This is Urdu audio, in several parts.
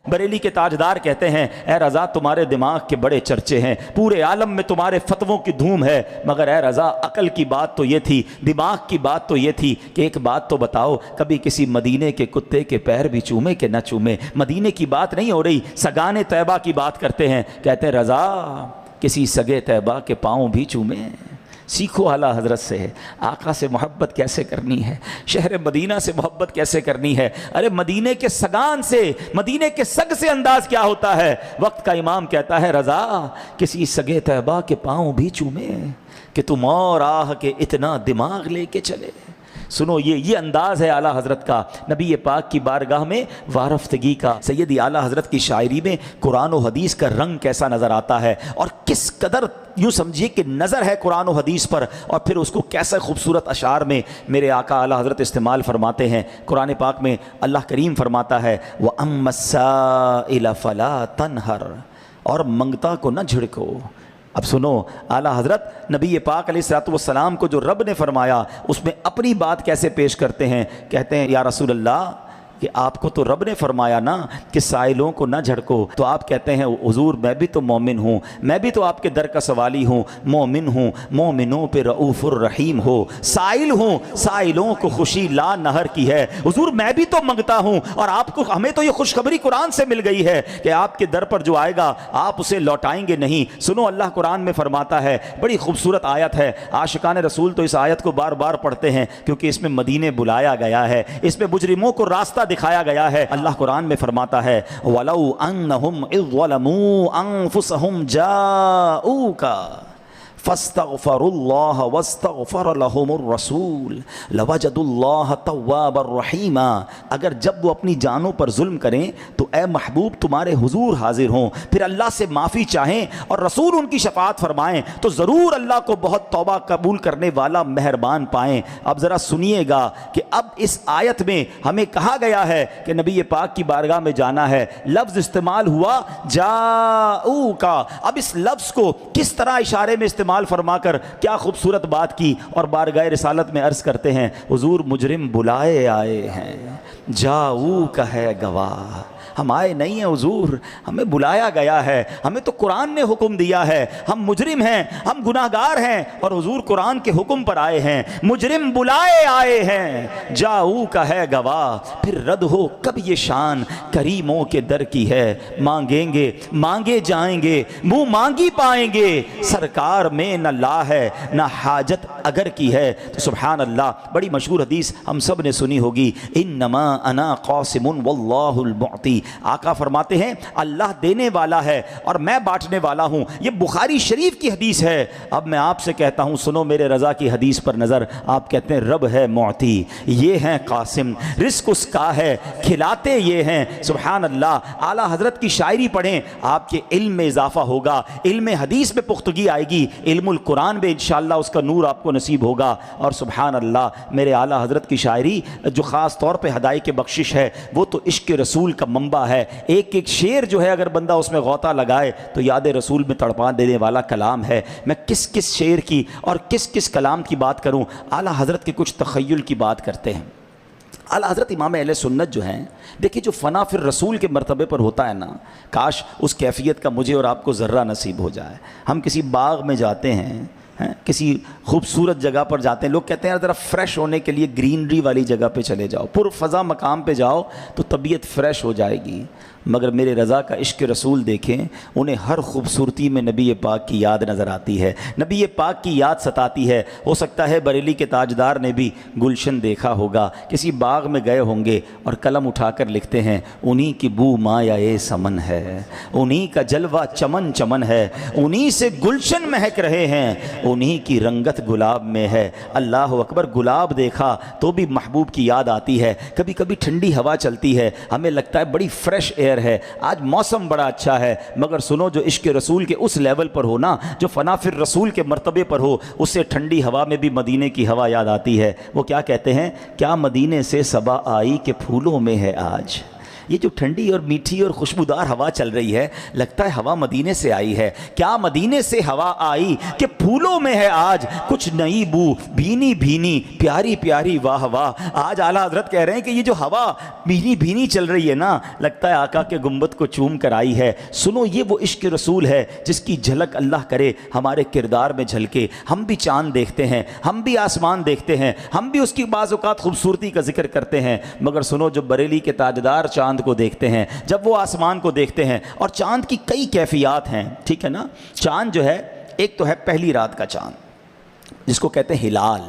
بریلی کے تاجدار کہتے ہیں اے رضا تمہارے دماغ کے بڑے چرچے ہیں، پورے عالم میں تمہارے فتووں کی دھوم ہے، مگر اے رضا عقل کی بات تو یہ تھی، دماغ کی بات تو یہ تھی کہ ایک بات تو بتاؤ، کبھی کسی مدینے کے کتے کے پیر بھی چومے کہ نہ چومے؟ مدینے کی بات نہیں ہو رہی، سگان طیبہ کی بات کرتے ہیں۔ کہتے ہیں رضا کسی سگے طیبہ کے پاؤں بھی چومے۔ سیکھو اعلیٰ حضرت سے، آقا سے محبت کیسے کرنی ہے، شہر مدینہ سے محبت کیسے کرنی ہے۔ ارے مدینے کے سگان سے، مدینے کے سگ سے انداز کیا ہوتا ہے۔ وقت کا امام کہتا ہے رضا کسی سگے طیبہ کے پاؤں بھی چومے کہ تم اور آہ کے اتنا دماغ لے کے چلے۔ سنو یہ انداز ہے اعلیٰ حضرت کا، نبی پاک کی بارگاہ میں وارفتگی کا۔ سیدی اعلیٰ حضرت کی شاعری میں قرآن و حدیث کا رنگ کیسا نظر آتا ہے، اور کس قدر یوں سمجھیے کہ نظر ہے قرآن و حدیث پر، اور پھر اس کو کیسے خوبصورت اشعار میں میرے آقا اعلیٰ حضرت استعمال فرماتے ہیں۔ قرآن پاک میں اللہ کریم فرماتا ہے وَأَمَّا السَّائِلَ فَلَا تَنْهَرْ، اور منگتا کو نہ جھڑکو۔ اب سنو اعلیٰ حضرت نبی پاک علیہ الصلوۃ والسلام کو جو رب نے فرمایا اس میں اپنی بات کیسے پیش کرتے ہیں۔ کہتے ہیں یا رسول اللہ کہ آپ کو تو رب نے فرمایا نا کہ سائلوں کو نہ جھڑکو، تو آپ کہتے ہیں حضور میں بھی تو مومن ہوں، میں بھی تو آپ کے در کا سوالی ہوں، مومن ہوں، مومنوں پہ رؤوف الرحیم ہو، سائل ہوں، سائلوں کو خوشی لا نہر کی ہے۔ حضور میں بھی تو منگتا ہوں، اور آپ کو ہمیں تو یہ خوشخبری قرآن سے مل گئی ہے کہ آپ کے در پر جو آئے گا آپ اسے لوٹائیں گے نہیں۔ سنو اللہ قرآن میں فرماتا ہے، بڑی خوبصورت آیت ہے، عاشقان رسول تو اس آیت کو بار بار پڑھتے ہیں کیونکہ اس میں مدینے بلایا گیا ہے، اس میں مجرموں کو راستہ دکھایا گیا ہے۔ اللہ قرآن میں فرماتا ہے وَلَوْ أَنَّهُمْ إِذْ ظَلَمُوا أَنفُسَهُمْ جَاءُوكَ فَاسْتَغْفَرُوا اللَّهَ وَاسْتَغْفَرَ لَهُمُ الرَّسُولُ لَوَجَدُوا اللَّهَ تَوَّابًا رَحِيمًا، اگر جب وہ اپنی جانوں پر ظلم کریں تو اے محبوب تمہارے حضور حاضر ہوں، پھر اللہ سے معافی چاہیں اور رسول ان کی شفاعت فرمائیں تو ضرور اللہ کو بہت توبہ قبول کرنے والا مہربان پائیں۔ اب ذرا سنیے گا کہ اب اس آیت میں ہمیں کہا گیا ہے کہ نبی پاک کی بارگاہ میں جانا ہے، لفظ استعمال ہوا جاؤ کا۔ اب اس لفظ کو کس طرح اشارے میں استعمال فرما کر کیا خوبصورت بات کی، اور بارگاہ رسالت میں عرض کرتے ہیں حضور مجرم بلائے آئے ہیں، جاؤ کا ہے گواہ، ہم آئے نہیں ہیں حضور، ہمیں بلایا گیا ہے، ہمیں تو قرآن نے حکم دیا ہے، ہم مجرم ہیں، ہم گناہ گار ہیں، اور حضور قرآن کے حکم پر آئے ہیں، مجرم بلائے آئے ہیں، جاؤ کا ہے گواہ، پھر رد ہو کب یہ شان کریموں کے در کی ہے، مانگیں گے مانگے جائیں گے، منہ مانگی پائیں گے، سرکار میں نہ لا ہے نہ حاجت اگر کی ہے۔ تو سبحان اللہ، بڑی مشہور حدیث ہم سب نے سنی ہوگی، انما انا قاسم واللہ المعطی، آقا فرماتے ہیں اللہ دینے والا ہے اور میں بانٹنے والا ہوں۔ یہ بخاری شریف کی حدیث ہے۔ اب میں آپ سے کہتا ہوں سنو میرے رضا کی حدیث پر نظر، آپ کہتے ہیں رب ہے معطی، یہ ہیں قاسم، رزق اس کا ہے، کھلاتے یہ ہیں۔ سبحان اللہ، اعلیٰ حضرت کی شاعری پڑھیں، آپ کے علم میں اضافہ ہوگا، علم حدیث میں پختگی آئے گی، علم القرآن میں انشاءاللہ اس کا نور آپ کو نصیب ہوگا۔ اور سبحان اللہ، میرے اعلیٰ حضرت کی شاعری جو خاص طور پہ ہدایت کی بخشش ہے وہ تو عشق رسول کا منبع ہے۔ ایک ایک شعر جو ہے اگر بندہ اس میں غوطہ لگائے تو یاد رسول میں تڑپا دینے والا کلام ہے۔ میں کس کس شعر کی اور کس کس کلام کی بات کروں، اعلیٰ حضرت کے کچھ تخیل کی بات کرتے ہیں۔ اعلیٰ حضرت امام اہل سنت جو ہیں، دیکھیے جو فنا فی الرسول کے مرتبے پر ہوتا ہے نا، کاش اس کیفیت کا مجھے اور آپ کو ذرہ نصیب ہو جائے۔ ہم کسی باغ میں جاتے ہیں، کسی خوبصورت جگہ پر جاتے ہیں، لوگ کہتے ہیں یار ذرا فریش ہونے کے لیے گرینری والی جگہ پہ چلے جاؤ، پر فضا مقام پہ جاؤ تو طبیعت فریش ہو جائے گی۔ مگر میرے رضا کا عشق رسول دیکھیں، انہیں ہر خوبصورتی میں نبی پاک کی یاد نظر آتی ہے، نبی پاک کی یاد ستاتی ہے۔ ہو سکتا ہے بریلی کے تاجدار نے بھی گلشن دیکھا ہوگا، کسی باغ میں گئے ہوں گے اور قلم اٹھا کر لکھتے ہیں انہی کی بو مایہ سمن ہے، انہی کا جلوہ چمن چمن ہے، انہی سے گلشن مہک رہے ہیں، انہی کی رنگت گلاب میں ہے۔ اللہ اکبر، گلاب دیکھا تو بھی محبوب کی یاد آتی ہے۔ کبھی کبھی ٹھنڈی ہوا چلتی ہے، ہمیں لگتا ہے بڑی فریش ایئر ہے، آج موسم بڑا اچھا ہے، مگر سنو جو عشق رسول کے اس لیول پر ہو نا، جو فنا فی الرسول کے مرتبے پر ہو، اس سے ٹھنڈی ہوا میں بھی مدینے کی ہوا یاد آتی ہے۔ وہ کیا کہتے ہیں، کیا مدینے سے صبا آئی کہ پھولوں میں ہے آج، یہ جو ٹھنڈی اور میٹھی اور خوشبودار ہوا چل رہی ہے، لگتا ہے ہوا مدینے سے آئی ہے۔ کیا مدینے سے ہوا آئی کہ پھولوں میں ہے آج کچھ نئی بو، بھینی بھینی پیاری پیاری واہ واہ۔ آج اعلیٰ حضرت کہہ رہے ہیں کہ یہ جو ہوا بھینی بھینی چل رہی ہے نا، لگتا ہے آقا کے گنبد کو چوم کر آئی ہے۔ سنو، یہ وہ عشق رسول ہے جس کی جھلک اللہ کرے ہمارے کردار میں جھلکے۔ ہم بھی چاند دیکھتے ہیں، ہم بھی آسمان دیکھتے ہیں، ہم بھی اس کی بعض اوقات خوبصورتی کا ذکر کرتے ہیں، مگر سنو، جو بریلی کے تاجدار چاند کو دیکھتے ہیں، جب وہ آسمان کو دیکھتے ہیں، اور چاند کی کئی کیفیات ہیں، ٹھیک ہے نا۔ چاند جو ہے، ایک تو ہے پہلی رات کا چاند جس کو کہتے ہیں ہلال،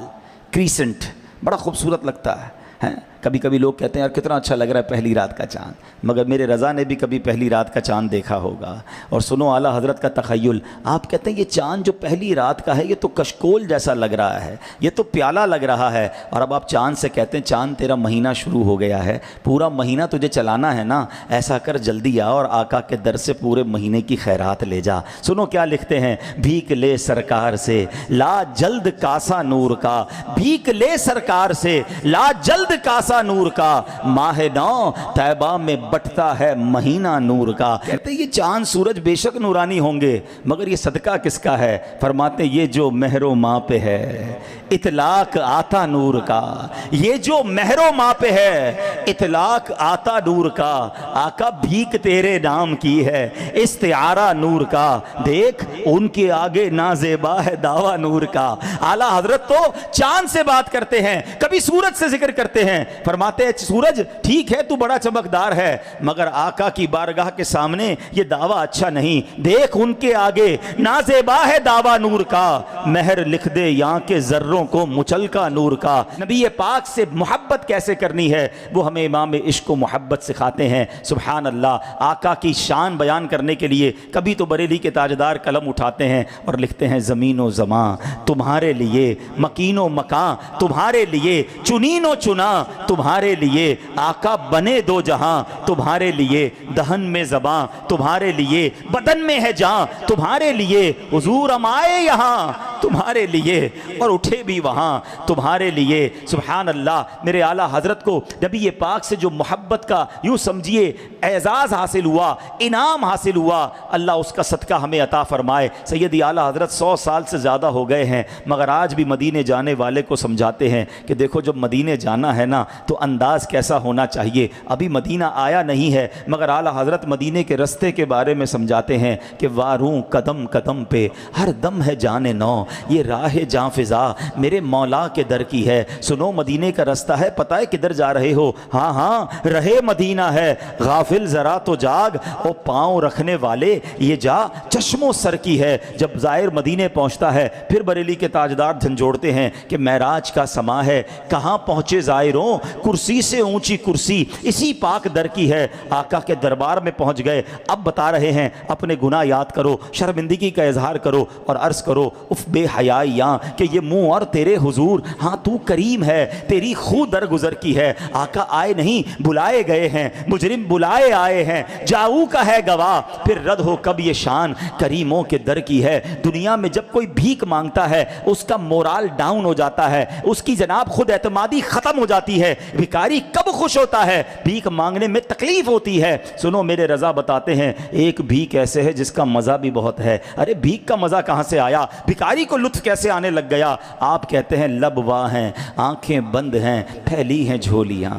کریسنٹ، بڑا خوبصورت لگتا ہے۔ کبھی کبھی لوگ کہتے ہیں یار کتنا اچھا لگ رہا ہے پہلی رات کا چاند، مگر میرے رضا نے بھی کبھی پہلی رات کا چاند دیکھا ہوگا۔ اور سنو اعلیٰ حضرت کا تخیل، آپ کہتے ہیں یہ چاند جو پہلی رات کا ہے یہ تو کشکول جیسا لگ رہا ہے، یہ تو پیالہ لگ رہا ہے، اور اب آپ چاند سے کہتے ہیں چاند تیرا مہینہ شروع ہو گیا ہے، پورا مہینہ تجھے چلانا ہے نا، ایسا کر جلدی آ اور آقا کے در سے پورے مہینے کی خیرات لے جا۔ سنو کیا لکھتے ہیں، بھیک لے سرکار سے لا جلد کاسا نور کا، بھیک لے سرکار سے لا جلد کاسا نور کا، ماہ نو طیبہ میں بٹتا ہے مہینہ نور کا۔ کہتے ہیں یہ چاند سورج بے شک نورانی ہوں گے، مگر یہ صدقہ کس کا ہے؟ فرماتے ہیں یہ جو مہر و ماں پہ ہے اطلاق آتا نور کا، یہ جو مہر و ماں پہ ہے اطلاق آتا نور کا۔ آقا بھیک تیرے نام کی ہے استعارہ نور کا، دیکھ ان کے آگے نازیبا ہے دعویٰ نور کا۔ اعلیٰ حضرت تو چاند سے بات کرتے ہیں، کبھی سورج سے ذکر کرتے ہیں، فرماتے ہیں سورج ٹھیک ہے تو بڑا چمکدار ہے، مگر آقا کی بارگاہ کے سامنے یہ دعویٰ اچھا نہیں، دیکھ ان کے آگے نازیبا ہے دعویٰ نور کا، مہر لکھ دے یہاں کے ذروں کو مچلکا نور کا۔ نبی پاک سے محبت کیسے کرنی ہے وہ ہمیں امام عشق و محبت سکھاتے ہیں۔ سبحان اللہ، آقا کی شان بیان کرنے کے لیے کبھی تو بریلی کے تاجدار قلم اٹھاتے ہیں اور لکھتے ہیں زمین و زمان تمہارے لیے، مکین و مکان تمہارے لیے، چنین و چنا تمہارے لیے، آقا بنے دو جہاں تمہارے لیے، دہن میں زباں تمہارے لیے، بدن میں ہے جاں تمہارے لیے، حضور ہم آئے یہاں تمہارے لیے اور اٹھے بھی وہاں تمہارے لیے۔ سبحان اللہ، میرے اعلیٰ حضرت کو نبی پاک سے جو محبت کا یوں سمجھیے اعزاز حاصل ہوا، انعام حاصل ہوا، اللہ اس کا صدقہ ہمیں عطا فرمائے۔ سیدی اعلیٰ حضرت 100 سال سے زیادہ ہو گئے ہیں، مگر آج بھی مدینے جانے والے کو سمجھاتے ہیں کہ دیکھو جب مدینے جانا ہے نا تو انداز کیسا ہونا چاہیے۔ ابھی مدینہ آیا نہیں ہے، مگر اعلیٰ حضرت مدینے کے رستے کے بارے میں سمجھاتے ہیں کہ واروں قدم قدم پہ ہر دم ہے جان نو، یہ راہ جاں فضا میرے مولا کے در کی ہے۔ سنو مدینے کا رستہ ہے، پتہ ہے کدھر جا رہے ہو؟ ہاں ہاں رہے مدینہ ہے، غافل ذرا تو جاگ، او پاؤں رکھنے والے یہ جا چشم و سر کی ہے۔ جب زائر مدینے پہنچتا ہے پھر بریلی کے تاجدار جھنجھوڑتے ہیں کہ معراج کا سما ہے، کہاں پہنچے زائروں کرسی سے اونچی کرسی اسی پاک در کی ہے۔ آقا کے دربار میں پہنچ گئے، اب بتا رہے ہیں اپنے گناہ یاد کرو، شرمندگی کا اظہار کرو اور عرض کرو اف بے حیائیاں کہ یہ منہ اور تیرے حضور، ہاں تو کریم ہے، تیری خو در گزر کی ہے۔ آقا آئے نہیں بلائے گئے ہیں، مجرم بلائے آئے ہیں، جاؤ کا ہے گواہ، پھر رد ہو کب یہ شان کریموں کے در کی ہے۔ دنیا میں جب کوئی بھیک مانگتا ہے اس کا مورال ڈاؤن ہو جاتا ہے، اس کی جناب خود اعتمادی ختم ہو جاتی ہے۔ بھکاری کب خوش ہوتا ہے؟ بھیک مانگنے میں تکلیف ہوتی ہے۔ سنو میرے رضا بتاتے ہیں ایک بھیک ایسے ہے جس کا مزہ بھی بہت ہے۔ ارے بھیک کا مزہ کہاں سے آیا؟ بھکاری کو لطف کیسے آنے لگ گیا؟ آپ کہتے ہیں لب واہ ہیں آنکھیں بند ہیں پھیلی ہیں جھولیاں،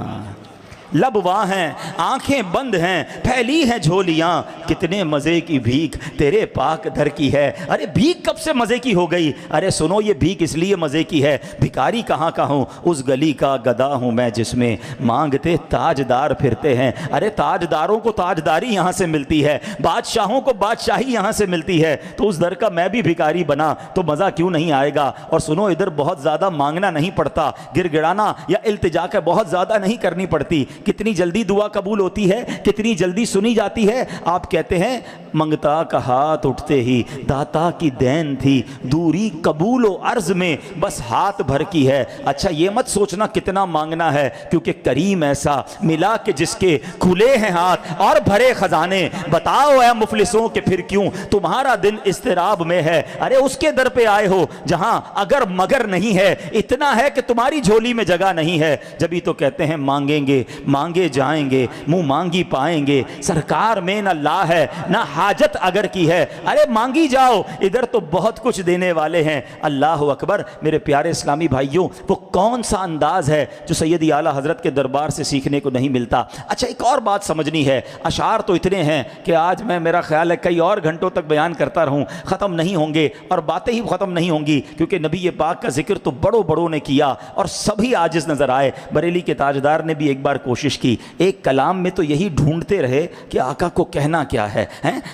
لب واہ ہیں آنکھیں بند ہیں پھیلی ہیں جھولیاں، کتنے مزے کی بھیک تیرے پاک در کی ہے۔ ارے بھیک کب سے مزے کی ہو گئی؟ ارے سنو یہ بھیک اس لیے مزے کی ہے، بھکاری کہاں کا ہوں، اس گلی کا گدا ہوں میں جس میں مانگتے تاجدار پھرتے ہیں۔ ارے تاجداروں کو تاجداری یہاں سے ملتی ہے، بادشاہوں کو بادشاہی یہاں سے ملتی ہے، تو اس در کا میں بھی بھکاری بنا تو مزہ کیوں نہیں آئے گا؟ اور سنو ادھر بہت زیادہ مانگنا نہیں پڑتا، گر گڑانا یا التجا کا بہت زیادہ نہیں کرنی پڑتی۔ کتنی جلدی دعا قبول ہوتی ہے، کتنی جلدی سنی جاتی ہے۔ آپ کہتے ہیں منگتا کا ہاتھ اٹھتے ہی داتا کی دین تھی، دوری قبول و عرض میں بس ہاتھ بھر کی ہے۔ اچھا یہ مت سوچنا کتنا مانگنا ہے، کیونکہ کریم ایسا ملا کہ جس کے کھلے ہیں ہاتھ اور بھرے خزانے، بتاؤ اے مفلسوں کہ پھر کیوں تمہارا دل اضطراب میں ہے۔ ارے اس کے در پہ آئے ہو جہاں اگر مگر نہیں ہے، اتنا ہے کہ تمہاری جھولی میں جگہ نہیں ہے، جبھی تو کہتے ہیں مانگیں گے مانگے جائیں گے منہ مانگی پائیں گے، سرکار میں نہ لا ہے نہ حاجت اگر کی ہے، ارے مانگی جاؤ، ادھر تو بہت کچھ دینے والے ہیں۔ اللہ اکبر۔ میرے پیارے اسلامی بھائیوں، وہ کون سا انداز ہے جو سیدی اعلیٰ حضرت کے دربار سے سیکھنے کو نہیں ملتا؟ اچھا ایک اور بات سمجھنی ہے، اشعار تو اتنے ہیں کہ آج میں میرا خیال ہے کئی اور گھنٹوں تک بیان کرتا رہوں، ختم نہیں ہوں گے، اور باتیں ہی ختم نہیں ہوں گی، کیونکہ نبی پاک کا ذکر تو بڑوں نے کیا اور سبھی عاجز نظر آئے۔ بریلی کے تاجدار نے بھی ایک بار کوشش کی، ایک کلام میں تو یہی ڈھونڈتے رہے کہ آقا کو کہنا کیا ہے،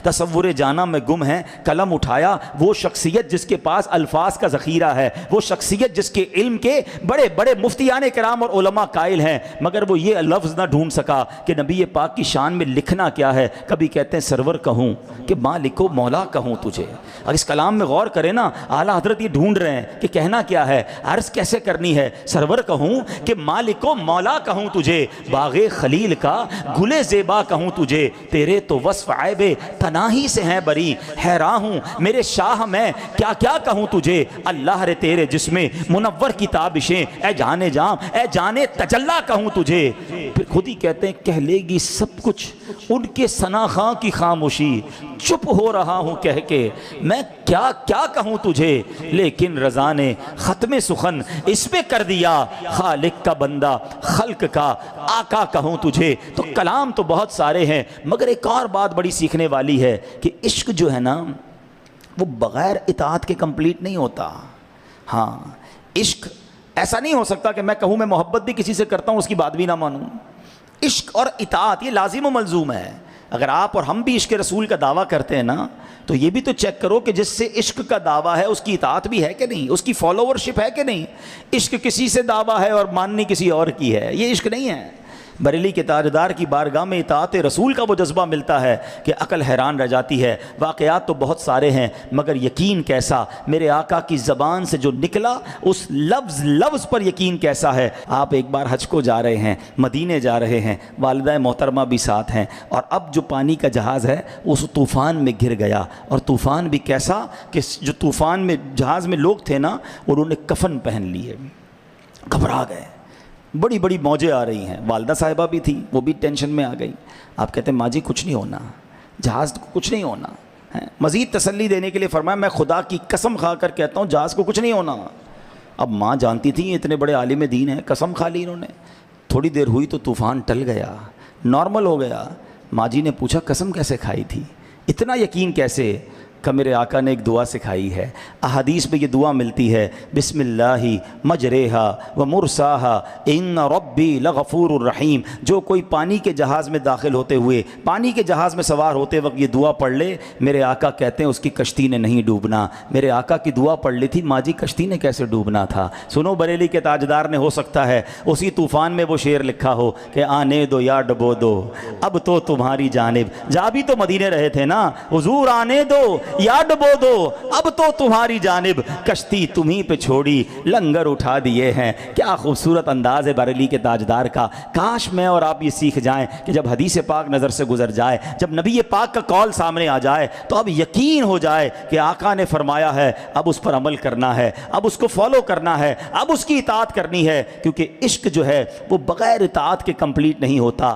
تصور جانا میں گم ہے، قلم اٹھایا، وہ شخصیت جس کے پاس الفاظ کا ذخیرہ ہے، وہ شخصیت جس کے علم کے بڑے بڑے مفتیان کرام اور علماء قائل ہیں، مگر وہ یہ لفظ نہ ڈھونڈ سکا کہ نبی پاک کی شان میں لکھنا کیا ہے۔ کبھی کہتے ہیں سرور کہوں کہ مالک و مولا کہوں تجھے۔ اگر اس کلام میں غور کریں نا، اعلیٰ حضرت یہ ڈھونڈ رہے ہیں کہ کہنا کیا ہے، عرض کیسے کرنی ہے۔ سرور کہوں کہ مالک و مولا کہوں تجھے، باغ خلیل کا گل زیبا کہوں تجھے، تیرے تو وصف عیب تناہی سے ہیں بری، حیران ہوں میرے شاہ میں کیا کیا کہوں تجھے، اللہ رے تیرے جسم منور کی تابشیں، اے جانے جام اے جانے تجلا کہوں تجھے۔ پھر خود ہی کہتے ہیں کہہ لے گی سب کچھ ان کے ثنا خاں کی خاموشی، چپ ہو رہا ہوں کہہ کے میں کیا کیا کہوں تجھے، لیکن رضا نے ختم سخن اس پہ کر دیا، خالق کا بندہ خلق کا آقا کہوں تجھے۔ تو کلام تو بہت سارے ہیں، مگر ایک اور بات بڑی سیکھنے والی ہے کہ عشق جو ہے نا وہ بغیر اطاعت کے کمپلیٹ نہیں ہوتا۔ ہاں عشق ایسا نہیں ہو سکتا کہ میں کہوں میں محبت بھی کسی سے کرتا ہوں اس کی بات بھی نہ مانوں۔ عشق اور اطاعت یہ لازم و ملزوم ہے۔ اگر آپ اور ہم بھی عشق رسول کا دعویٰ کرتے ہیں نا تو یہ بھی تو چیک کرو کہ جس سے عشق کا دعویٰ ہے اس کی اطاعت بھی ہے کہ نہیں، اس کی فالوورشپ ہے کہ نہیں۔ عشق کسی سے دعویٰ ہے اور ماننی کسی اور کی ہے، یہ عشق نہیں ہے۔ بریلی کے تاجدار کی بارگاہ میں اطاعت رسول کا وہ جذبہ ملتا ہے کہ عقل حیران رہ جاتی ہے۔ واقعات تو بہت سارے ہیں، مگر یقین کیسا میرے آقا کی زبان سے جو نکلا اس لفظ پر یقین کیسا ہے۔ آپ ایک بار حج کو جا رہے ہیں، مدینے جا رہے ہیں، والدہ محترمہ بھی ساتھ ہیں، اور اب جو پانی کا جہاز ہے اس طوفان میں گر گیا، اور طوفان بھی کیسا کہ جو طوفان میں جہاز میں لوگ تھے نا انہوں نے کفن پہن لیے، گھبرا گئے، بڑی بڑی موجیں آ رہی ہیں۔ والدہ صاحبہ بھی تھی، وہ بھی ٹینشن میں آ گئی۔ آپ کہتے ہیں ماں جی کچھ نہیں ہونا، جہاز کو کچھ نہیں ہونا۔ مزید تسلی دینے کے لیے فرمایا میں خدا کی قسم کھا کر کہتا ہوں جہاز کو کچھ نہیں ہونا۔ اب ماں جانتی تھی اتنے بڑے عالم دین ہیں، قسم کھا لی انہوں نے۔ تھوڑی دیر ہوئی تو طوفان ٹل گیا، نارمل ہو گیا۔ ماں جی نے پوچھا قسم کیسے کھائی تھی، اتنا یقین کیسے؟ کہ میرے آقا نے ایک دعا سکھائی ہے، احادیث میں یہ دعا ملتی ہے، بسم اللہ مجریہا و مرساہا ان ربی لغفور الرحیم۔ جو کوئی پانی کے جہاز میں داخل ہوتے ہوئے، پانی کے جہاز میں سوار ہوتے وقت یہ دعا پڑھ لے، میرے آقا کہتے ہیں اس کی کشتی نے نہیں ڈوبنا۔ میرے آقا کی دعا پڑھ لی تھی، ماں جی کشتی نے کیسے ڈوبنا تھا؟ سنو بریلی کے تاجدار نے، ہو سکتا ہے اسی طوفان میں وہ شعر لکھا ہو کہ آنے دو یا ڈبو دو اب تو تمہاری جانب، جا بھی تو مدینے رہے تھے نا، حضور آنے دو یا ڈبو دو اب تو تمہاری جانب، کشتی تمہیں پہ چھوڑی لنگر اٹھا دیے ہیں۔ کیا خوبصورت انداز ہے بریلی کے تاجدار کا۔ کاش میں اور آپ یہ سیکھ جائیں کہ جب حدیث پاک نظر سے گزر جائے، جب نبی پاک کا قول سامنے آ جائے تو اب یقین ہو جائے کہ آقا نے فرمایا ہے، اب اس پر عمل کرنا ہے، اب اس کو فالو کرنا ہے، اب اس کی اطاعت کرنی ہے، کیونکہ عشق جو ہے وہ بغیر اطاعت کے کمپلیٹ نہیں ہوتا۔